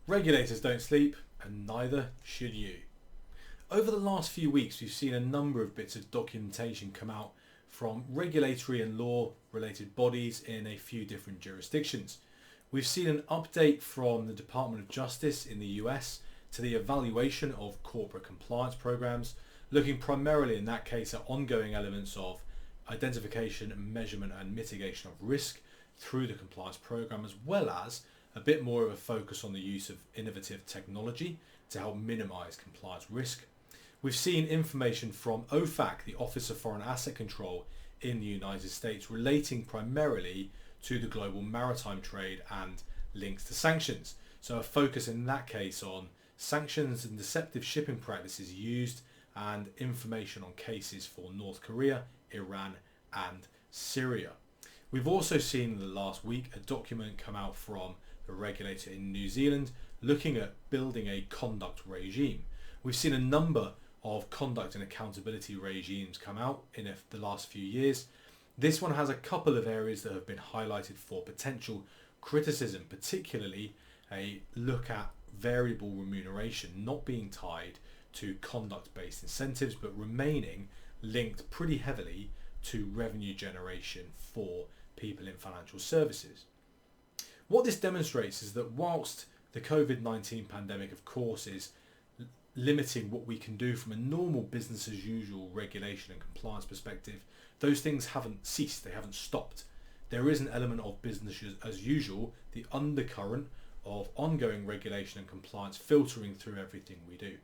Regulators don't sleep, and neither should you. Over the last few weeks, we've seen a number of bits of documentation come out from regulatory and law related bodies in a few different jurisdictions. We've seen an update from the Department of Justice in the US to the evaluation of corporate compliance programs, looking primarily in that case at ongoing elements of identification, measurement and mitigation of risk through the compliance program, as well as a bit more of a focus on the use of innovative technology to help minimize compliance risk. We've seen information from OFAC, the Office of Foreign Asset Control in the United States, relating primarily to the global maritime trade and links to sanctions. So a focus in that case on sanctions and deceptive shipping practices used, and information on cases for North Korea, Iran and Syria. We've also seen in the last week a document come out from the regulator in New Zealand looking at building a conduct regime. We've seen a number of conduct and accountability regimes come out in the last few years. This one has a couple of areas that have been highlighted for potential criticism, particularly a look at variable remuneration not being tied to conduct-based incentives but remaining linked pretty heavily to revenue generation for people in financial services. What this demonstrates is that whilst the COVID-19 pandemic, of course, is limiting what we can do from a normal business as usual regulation and compliance perspective, those things haven't ceased, they haven't stopped. There is an element of business as usual, the undercurrent of ongoing regulation and compliance filtering through everything we do.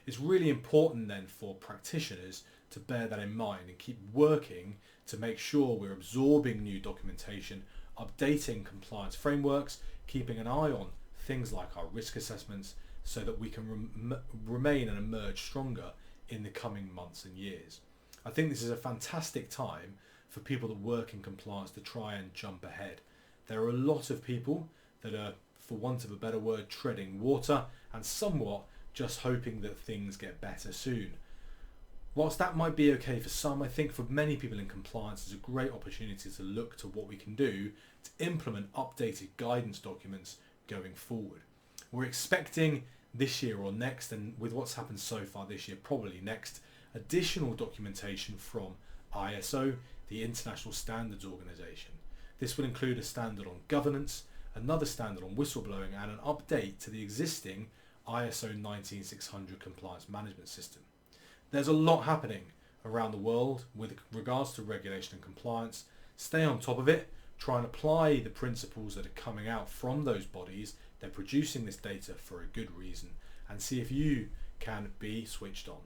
It's really important then for practitioners to bear that in mind and keep working to make sure we're absorbing new documentation, updating compliance frameworks, keeping an eye on things like our risk assessments so that we can remain and emerge stronger in the coming months and years. I think this is a fantastic time for people that work in compliance to try and jump ahead. There are a lot of people that are, for want of a better word, treading water and somewhat just hoping that things get better soon. Whilst that might be okay for some, I think for many people in compliance it's a great opportunity to look to what we can do to implement updated guidance documents going forward. We're expecting this year or next, and with what's happened so far this year, probably next, additional documentation from ISO, the International Standards Organization. This will include a standard on governance, another standard on whistleblowing, and an update to the existing ISO 19600 compliance management system. There's a lot happening around the world with regards to regulation and compliance. Stay on top of it, try and apply the principles that are coming out from those bodies. They're producing this data for a good reason, and see if you can be switched on.